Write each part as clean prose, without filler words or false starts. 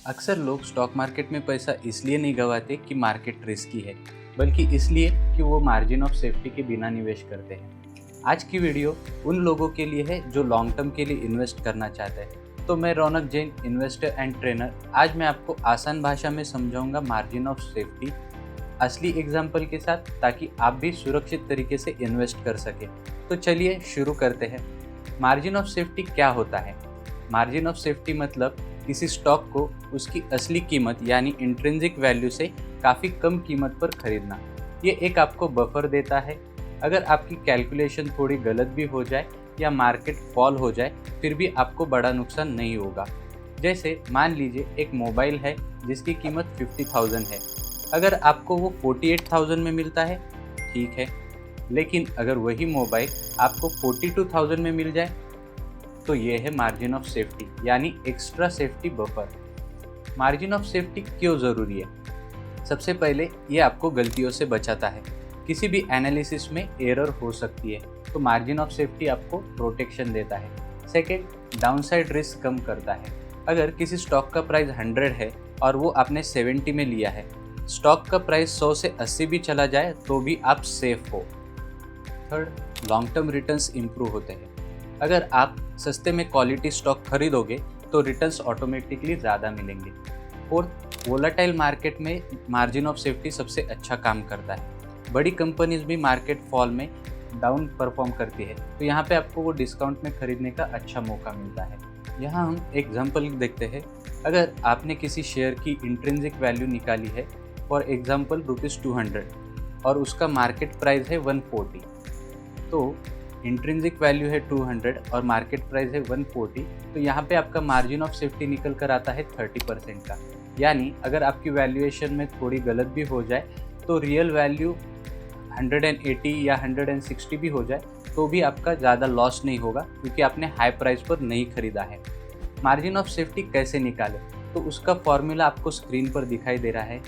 अक्सर लोग stock market में पैसा इसलिए नहीं गंवाते कि मार्केट रिस्की है, बल्कि इसलिए कि वो मार्जिन ऑफ सेफ्टी के बिना निवेश करते हैं। आज की वीडियो उन लोगों के लिए है जो लॉन्ग टर्म के लिए इन्वेस्ट करना चाहते हैं। तो मैं रौनक जैन, इन्वेस्टर एंड ट्रेनर, आज मैं आपको आसान भाषा में समझाऊंगा मार्जिन ऑफ सेफ्टी असली एग्जाम्पल के साथ, ताकि आप भी सुरक्षित तरीके से इन्वेस्ट कर सकें। तो चलिए शुरू करते हैं। मार्जिन ऑफ सेफ्टी क्या होता है? मार्जिन ऑफ सेफ्टी मतलब किसी स्टॉक को उसकी असली कीमत यानी इंट्रिंसिक वैल्यू से काफ़ी कम कीमत पर खरीदना। ये एक आपको बफर देता है। अगर आपकी कैलकुलेशन थोड़ी गलत भी हो जाए या मार्केट फॉल हो जाए, फिर भी आपको बड़ा नुकसान नहीं होगा। जैसे मान लीजिए एक मोबाइल है जिसकी कीमत 50,000 है। अगर आपको वो 48,000 में मिलता है, ठीक है, लेकिन अगर वही मोबाइल आपको 42,000 में मिल जाए तो ये है मार्जिन ऑफ सेफ्टी, यानी extra safety buffer. Margin of safety क्यों ज़रूरी है? सबसे पहले ये आपको गलतियों से बचाता है। किसी भी एनालिसिस में एरर हो सकती है, तो मार्जिन ऑफ सेफ्टी आपको प्रोटेक्शन देता है। सेकेंड, डाउनसाइड रिस्क कम करता है। अगर किसी स्टॉक का प्राइस 100 है और वो आपने 70 में लिया है, स्टॉक का प्राइस 100 से 80 भी चला जाए तो भी आप सेफ हो। Third, long term returns improve होते हैं। अगर आप सस्ते में क्वालिटी स्टॉक खरीदोगे तो रिटर्न्स ऑटोमेटिकली ज़्यादा मिलेंगे। फोर्थ, वोलाटाइल मार्केट में मार्जिन ऑफ सेफ्टी सबसे अच्छा काम करता है। बड़ी कंपनीज भी मार्केट फॉल में डाउन परफॉर्म करती है, तो यहाँ पे आपको वो डिस्काउंट में खरीदने का अच्छा मौका मिलता है। यहाँ हम एग्जाम्पल देखते हैं। अगर आपने किसी शेयर की इंट्रिंसिक वैल्यू निकाली है, फॉर एग्जाम्पल ₹200, और उसका मार्केट प्राइस है 140, तो इंट्रिंसिक वैल्यू है 200 और मार्केट प्राइस है 140, तो यहाँ पे आपका मार्जिन ऑफ सेफ्टी निकल कर आता है 30% का। यानी अगर आपकी वैल्यूएशन में थोड़ी गलत भी हो जाए तो रियल वैल्यू 180 या 160 भी हो जाए तो भी आपका ज़्यादा लॉस नहीं होगा, क्योंकि आपने हाई प्राइस पर नहीं खरीदा है। मार्जिन ऑफ सेफ्टी कैसे निकालें? तो उसका फॉर्मूला आपको स्क्रीन पर दिखाई दे रहा है।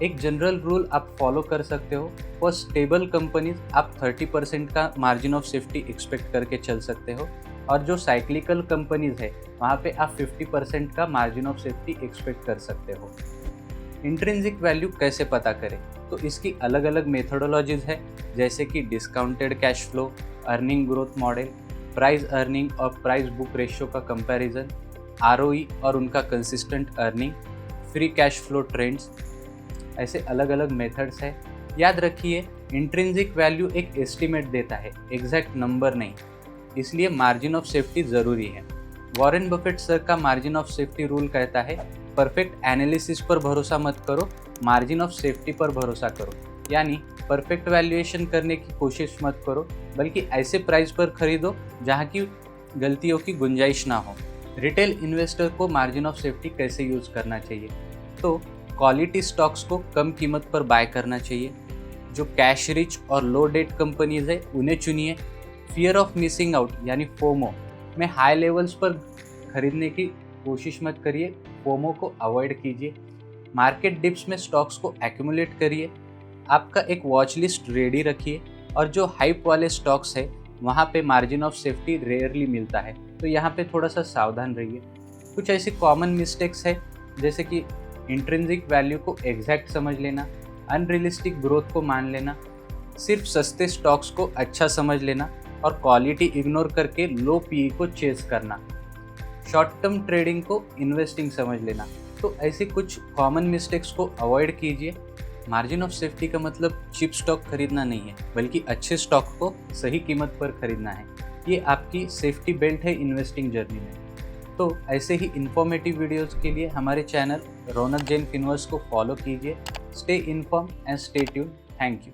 एक जनरल रूल आप फॉलो कर सकते हो। फॉर स्टेबल कंपनीज आप 30% का मार्जिन ऑफ सेफ्टी एक्सपेक्ट करके चल सकते हो, और जो साइक्लिकल कंपनीज है वहाँ पे आप 50% का मार्जिन ऑफ सेफ्टी एक्सपेक्ट कर सकते हो। इंट्रिंसिक वैल्यू कैसे पता करें? तो इसकी अलग अलग मेथोडोलॉजीज है, जैसे कि discounted cash flow, earning growth model, price earning और प्राइस बुक रेशियो का कंपैरिजन, आरओई और उनका consistent earning, free cash flow trends, ऐसे अलग अलग मेथड्स है। याद रखिए, इंट्रिंसिक वैल्यू एक एस्टिमेट देता है, एग्जैक्ट नंबर नहीं, इसलिए मार्जिन ऑफ सेफ्टी ज़रूरी है। वॉरेन बफेट सर का मार्जिन ऑफ सेफ्टी रूल कहता है, परफेक्ट एनालिसिस पर भरोसा मत करो, मार्जिन ऑफ सेफ्टी पर भरोसा करो। यानी परफेक्ट वैल्यूएशन करने की कोशिश मत करो, बल्कि ऐसे प्राइस पर खरीदो जहाँ की गलतियों की गुंजाइश ना हो। रिटेल इन्वेस्टर को मार्जिन ऑफ सेफ्टी कैसे यूज़ करना चाहिए? तो क्वालिटी स्टॉक्स को कम कीमत पर बाय करना चाहिए। जो कैश रिच और लो डेट कंपनीज है उन्हें चुनिए। फियर ऑफ मिसिंग आउट यानी फोमो में हाई लेवल्स पर खरीदने की कोशिश मत करिए, फोमो को अवॉइड कीजिए। मार्केट डिप्स में स्टॉक्स को एक्यूमुलेट करिए। आपका एक वॉच लिस्ट रेडी रखिए, और जो हाइप वाले स्टॉक्स है वहाँ पे मार्जिन ऑफ सेफ्टी रेयरली मिलता है, तो यहाँ पे थोड़ा सा सावधान रहिए। कुछ ऐसी कॉमन मिस्टेक्स है, जैसे कि इंट्रिंसिक वैल्यू को एग्जैक्ट समझ लेना, अनरियलिस्टिक ग्रोथ को मान लेना, सिर्फ सस्ते स्टॉक्स को अच्छा समझ लेना, और क्वालिटी इग्नोर करके लो पीई को चेस करना, शॉर्ट टर्म ट्रेडिंग को इन्वेस्टिंग समझ लेना। तो ऐसे कुछ कॉमन मिस्टेक्स को अवॉइड कीजिए। मार्जिन ऑफ सेफ्टी का मतलब चीप स्टॉक खरीदना नहीं है, बल्कि अच्छे स्टॉक को सही कीमत पर खरीदना है। ये आपकी सेफ्टी बेल्ट है इन्वेस्टिंग जर्नी में। तो ऐसे ही इन्फॉर्मेटिव वीडियोस के लिए हमारे चैनल रौनक जैन फिनवर्स को फॉलो कीजिए। Stay inform and stay tune. Thank you.